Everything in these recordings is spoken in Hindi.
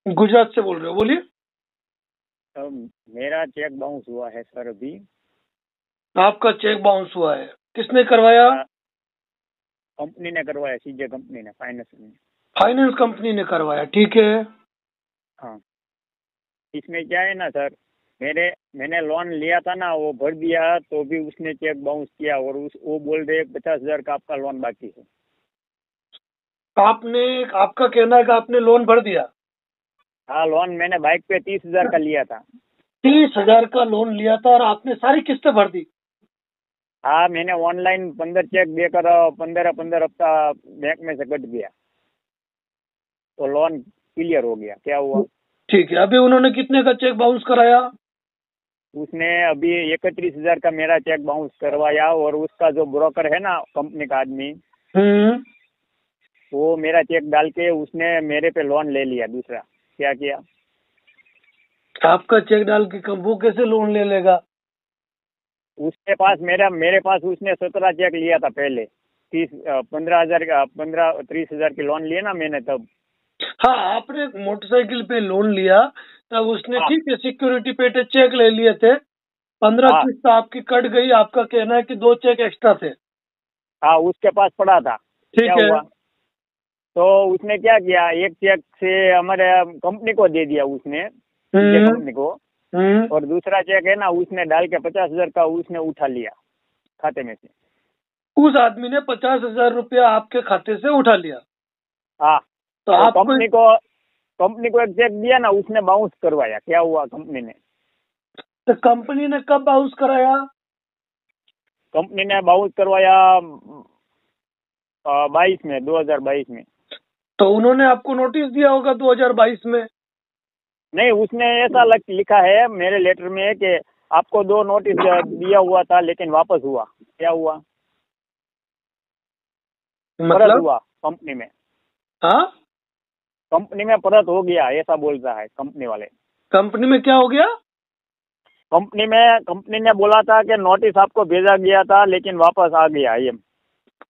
गुजरात से बोल रहे हो, बोलिए। तो मेरा चेक बाउंस हुआ है सर अभी। आपका चेक बाउंस हुआ है, किसने करवाया? कंपनी ने करवाया, सीजे कंपनी ने, फाइनेंस में। फाइनेंस कंपनी ने करवाया, ठीक है। हाँ, इसमें क्या है ना सर, मैंने लोन लिया था ना, वो भर दिया तो भी उसने चेक बाउंस किया, और वो बोल रहे 50,000 का आपका लोन बाकी है। आपने, आपका कहना है कि आपने लोन भर दिया? हाँ, लोन मैंने बाइक पे 30,000 का लिया था। 30,000 का लोन लिया था और आपने सारी किस्तें भर दी? हाँ, मैंने ऑनलाइन 15 चेक देकर 15 हफ्ता बैंक में से कट गया, तो लोन क्लियर हो गया। क्या हुआ? ठीक है, अभी उन्होंने कितने का चेक बाउंस कराया? उसने अभी 31,000 का मेरा चेक बाउंस करवाया, और उसका जो ब्रोकर है ना, कंपनी का आदमी, वो मेरा चेक डाल के उसने मेरे पे लोन ले लिया दूसरा। क्या किया? आपका चेक डाल के वो कैसे लोन ले लेगा? उसके पास मेरे पास उसने 17 चेक लिया था पहले। 15,000 का, 30,000 की लोन लिए ना मैंने तब। हाँ, आपने मोटरसाइकिल पे लोन लिया तब उसने, हाँ, ठीक है, सिक्योरिटी पे चेक ले लिए थे। 15 हाँ, किस्त आपकी कट गई, आपका कहना है कि 2 चेक एक्स्ट्रा थे। हाँ, उसके पास पड़ा था। क्या ठीक है। हुआ? तो उसने क्या किया, एक चेक से हमारे कंपनी को दे दिया उसने, कंपनी को। हम्म और दूसरा चेक है ना, उसने डाल के 50,000 का उसने उठा लिया खाते में से। उस आदमी ने 50,000 रुपया आपके खाते से उठा लिया। हाँ, तो तो आपको, कंपनी को एक चेक दिया ना, उसने बाउंस करवाया। क्या हुआ कंपनी ने? तो कंपनी ने कब बाउंस कराया? कंपनी ने बाउंस करवाया 22 में, 2022 में। तो उन्होंने आपको नोटिस दिया होगा 2022 में। नहीं, उसने ऐसा लिखा है मेरे लेटर में कि आपको 2 नोटिस दिया हुआ था, लेकिन वापस हुआ। क्या हुआ? परत मतलब? हुआ कंपनी में। हाँ, कंपनी में परत हो गया, ऐसा बोल रहा है कंपनी वाले। कंपनी में क्या हो गया? कंपनी ने बोला था कि नोटिस आपको भेजा गया था, लेकिन वापस आ गया ये।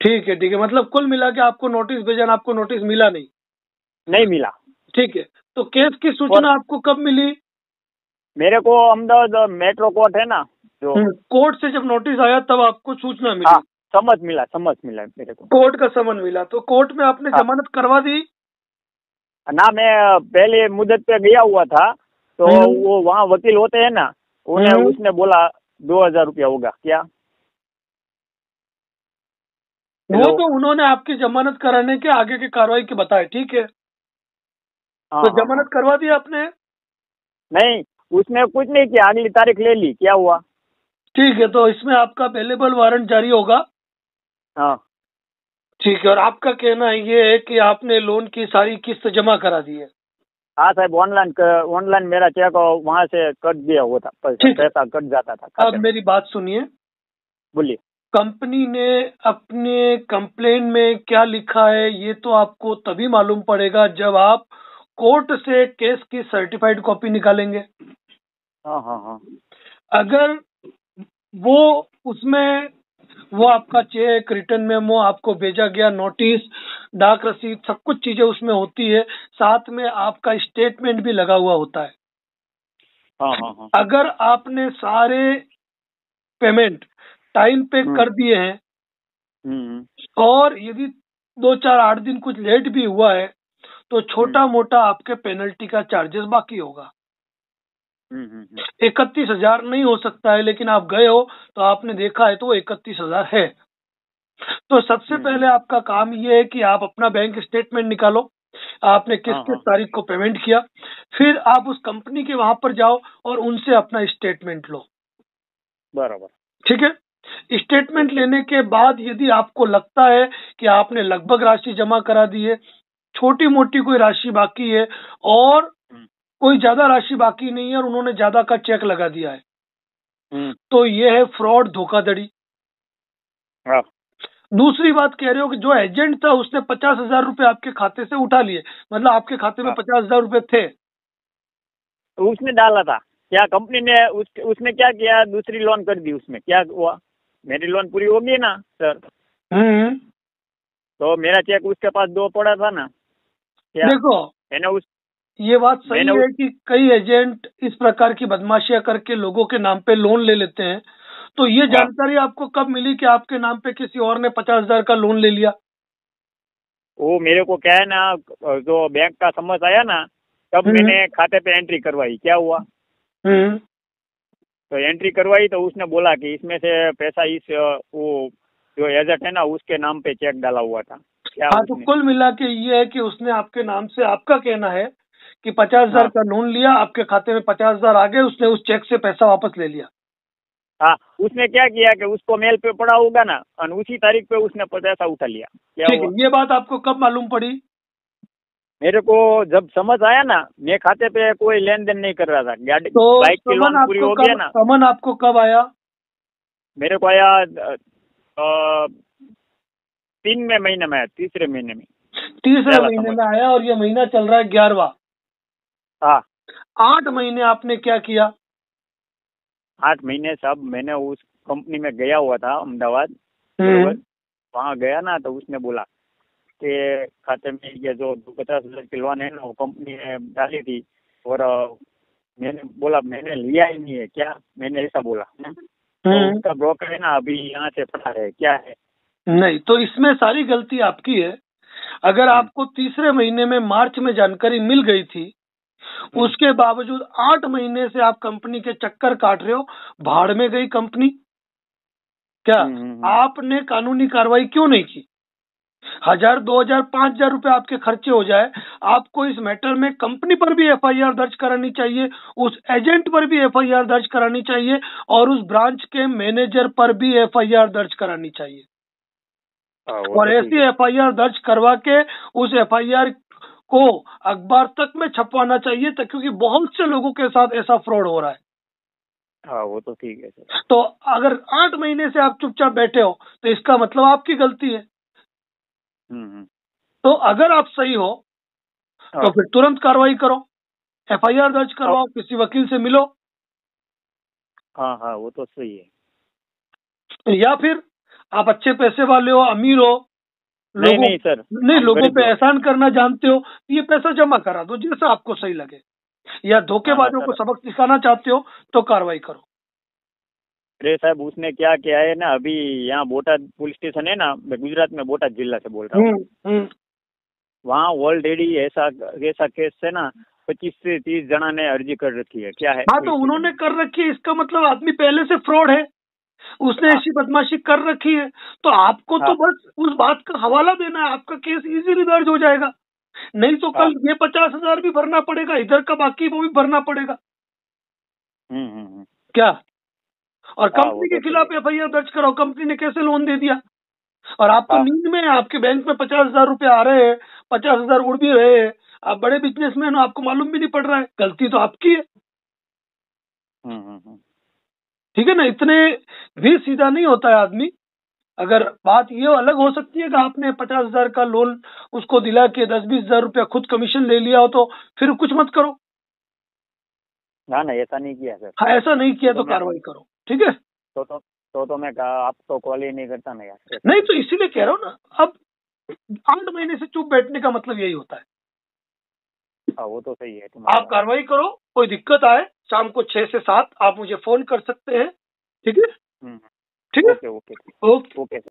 ठीक है, ठीक है, मतलब कुल मिला के आपको नोटिस भेजा, आपको नोटिस मिला नहीं। नहीं मिला। ठीक है, तो केस की और सूचना आपको कब मिली? मेरे को अहमदाबाद मेट्रो कोर्ट है ना जो। कोर्ट से जब नोटिस आया तब आपको सूचना हाँ, मिली? समझ मिला मेरे को। कोर्ट का समन मिला, तो कोर्ट में आपने हाँ, जमानत करवा दी? ना, मैं पहले मुद्दत पे गया हुआ था, तो हम्म वो वहाँ वकील होते हैं ना, उन्हें हम्म उसने बोला 2,000 रुपया होगा। क्या? वो हेलो। तो उन्होंने आपकी जमानत कराने के आगे की कार्रवाई की बताए, ठीक है। हाँ, तो हाँ, हाँ। जमानत करवा दी आपने? नहीं, उसने कुछ नहीं किया, अगली तारीख ले ली। क्या हुआ? ठीक है, तो इसमें आपका अवेलेबल वारंट जारी होगा। हाँ, ठीक है, और आपका कहना ये है कि आपने लोन की सारी किस्त जमा करा दी है? हाँ साहब, ऑनलाइन मेरा चेक वहाँ से कट दिया हुआ था, ठीक है, पैसा कट जाता था अब खाते में। मेरी बात सुनिए। बोलिए। कंपनी ने अपने कंप्लेन में क्या लिखा है ये तो आपको तभी मालूम पड़ेगा जब आप कोर्ट से केस की सर्टिफाइड कॉपी निकालेंगे। हाँ, हाँ, हाँ। अगर वो उसमें, वो आपका चेक, रिटर्न मेमो आपको भेजा गया, नोटिस, डाक रसीद, सब कुछ चीजें उसमें होती है, साथ में आपका स्टेटमेंट भी लगा हुआ होता है। हाँ, हाँ, हाँ। अगर आपने सारे पेमेंट टाइम पे हम्म, कर दिए हैं हम्म, और यदि 2 4 8 दिन कुछ लेट भी हुआ है तो हम्म, छोटा मोटा आपके पेनल्टी का चार्जेस बाकी होगा। हम्म, 31,000 नहीं हो सकता है, लेकिन आप गए हो तो आपने देखा है तो वो 31,000 है। तो सबसे हम्म, पहले आपका काम ये है कि आप अपना बैंक स्टेटमेंट निकालो, आपने किस हाँ, किस हाँ, तारीख को पेमेंट किया। फिर आप उस कंपनी के वहां पर जाओ और उनसे अपना स्टेटमेंट लो। बराबर। ठीक है, स्टेटमेंट ओके। लेने के बाद यदि आपको लगता है कि आपने लगभग राशि जमा करा दी है, छोटी मोटी कोई राशि बाकी है और हम्म, कोई ज्यादा राशि बाकी नहीं है और उन्होंने ज्यादा का चेक लगा दिया है, हम्म, तो ये है फ्रॉड, धोखाधड़ी। हाँ। दूसरी बात कह रहे हो कि जो एजेंट था उसने 50,000 रुपए आपके खाते से उठा लिए, मतलब आपके खाते में हाँ, 50,000 रुपए थे। तो उसने डाला था। क्या कंपनी ने उसने क्या किया, दूसरी लोन कर दी। उसमें क्या हुआ, मेरी लोन पूरी होगी ना सर, हम्म तो मेरा चेक उसके पास 2 पड़ा था ना। क्या देखो, है ना उस। ये बात सही मैंने है कि कई एजेंट इस प्रकार की बदमाशियां करके लोगों के नाम पे लोन ले लेते हैं। तो ये हाँ, जानकारी आपको कब मिली कि आपके नाम पे किसी और ने 50,000 का लोन ले लिया? वो मेरे को क्या है ना, जो बैंक का समझ आया ना, तब हम्म मैंने खाते पे एंट्री करवाई। क्या हुआ, हम्म। तो एंट्री करवाई तो उसने बोला कि इसमें से पैसा इस वो जो एजेंट है ना उसके नाम पे चेक डाला हुआ था। क्या हाँ, तो उसने, कुल मिला के ये है कि उसने आपके नाम से, आपका कहना है कि 50,000 हाँ का लोन लिया, आपके खाते में 50,000 आ गए, उसने उस चेक से पैसा वापस ले लिया। हाँ, उसने क्या किया कि उसको मेल पे पड़ा होगा ना, और उसी तारीख पे उसने पैसा उठा लिया। क्या ठीक है, हुआ, ये बात आपको कब मालूम पड़ी? मेरे को जब समझ आया ना, मैं खाते पे कोई लेन देन नहीं कर रहा था, गाड़ी तो बाइक की लोन पूरी हो गया ना। समन आपको कब आया? मेरे को आया 3 महीने में आया, तीसरे महीने में तीसरे पहला महीने समझ। में आया, और ये महीना चल रहा है 11वां। हाँ, 8 महीने आपने क्या किया? 8 महीने साहब मैंने उस कंपनी में गया हुआ था अहमदाबाद, हम्म बरोबर। वहाँ गया ना तो उसने बोला कि खाते में ये जो 50,000 की लोन है ना वो कंपनी ने डाली थी, और मैंने बोला मैंने लिया ही नहीं है, क्या मैंने ऐसा बोला। तो हम्म। उसका ब्रोकर है ना अभी यहाँ से पता है क्या है। नहीं, तो इसमें सारी गलती आपकी है। अगर हम्म, आपको तीसरे महीने में मार्च में जानकारी मिल गई थी, हम्म, उसके बावजूद 8 महीने से आप कंपनी के चक्कर काट रहे हो, भाड़ में गई कंपनी। क्या हम्म, आपने कानूनी कार्रवाई क्यों नहीं की? 1,000, 2,000, 5,000 रुपए आपके खर्चे हो जाए, आपको इस मैटर में कंपनी पर भी एफआईआर दर्ज करानी चाहिए, उस एजेंट पर भी एफआईआर दर्ज करानी चाहिए, और उस ब्रांच के मैनेजर पर भी एफआईआर दर्ज करानी चाहिए। हाँ वो और तो ठीक ऐसी है। एफआईआर दर्ज करवा के उस एफआईआर को अखबार तक में छपवाना चाहिए, क्योंकि बहुत से लोगों के साथ ऐसा फ्रॉड हो रहा है। हाँ वो तो ठीक है सर। तो अगर 8 महीने से आप चुपचाप बैठे हो, तो इसका मतलब आपकी गलती है। हम्म। तो अगर आप सही हो, तो हाँ, फिर तुरंत कार्रवाई करो, एफआईआर दर्ज अब करवाओ, किसी वकील से मिलो, हाँ हाँ वो तो सही है। या फिर आप अच्छे पैसे वाले हो, अमीर हो, नहीं लोगों नहीं सर, नहीं, हम लोगों गरीब पे लोग हैं। एहसान करना जानते हो, तो ये पैसा जमा करा दो जैसा आपको सही लगे। या ना ना धोखेबाजों को सर, सबक सिखाना चाहते हो, तो कार्रवाई करो। अरे साहब उसने क्या किया है ना, अभी यहाँ बोटाद पुलिस स्टेशन है ना, मैं गुजरात में बोटाद जिला से बोल रहा हूँ। हम्म। वहाँ ऑलरेडी ऐसा ऐसा केस है ना, 25 से 30 जना ने अर्जी कर रखी है। क्या है हाँ, तो पुलिस स्टेशन उन्होंने में। कर रखी है, इसका मतलब आदमी पहले से फ्रॉड है, उसने हाँ ऐसी बदमाशी कर रखी है। तो आपको तो हाँ बस उस बात का हवाला देना है, आपका केस इजीली दर्ज हो जाएगा। नहीं तो हाँ। कल ये 50,000 भी भरना पड़ेगा, इधर का बाकी वो भी भरना पड़ेगा। हम्म। क्या? और हाँ वो कंपनी के तो सही है। खिलाफ एफआईआर दर्ज कराओ, कंपनी ने कैसे लोन दे दिया, और आप तो हाँ। नींद में हैं, आपके बैंक में 50,000 रुपए आ रहे हैं, 50,000 उड़ भी रहे हैं, आप बड़े बिजनेसमैन हो, आपको मालूम भी नहीं पड़ रहा है। गलती तो आपकी है। हम्म। ठीक है ना, इतने भी सीधा नहीं होता है आदमी। अगर बात ये अलग हो सकती है कि आपने 50,000 का लोन उसको दिला के 10-20,000 रुपया खुद कमीशन ले लिया हो, तो फिर कुछ मत करो। ना ना ऐसा नहीं किया सर। हाँ, ऐसा नहीं किया तो मैं कार्रवाई करो। ठीक है। तो मैं कहा आप तो कॉल ही नहीं करता ना यार ऐसा। नहीं, तो इसीलिए कह रहा हूँ ना, अब 8 महीने से चुप बैठने का मतलब यही होता है। हाँ वो तो सही है तुम्हारी आप बात। कार्रवाई करो, कोई दिक्कत आए शाम को 6 से 7 आप मुझे फोन कर सकते हैं। ठीक है। हम्म। ठीक है। Okay okay. ओके। ओके।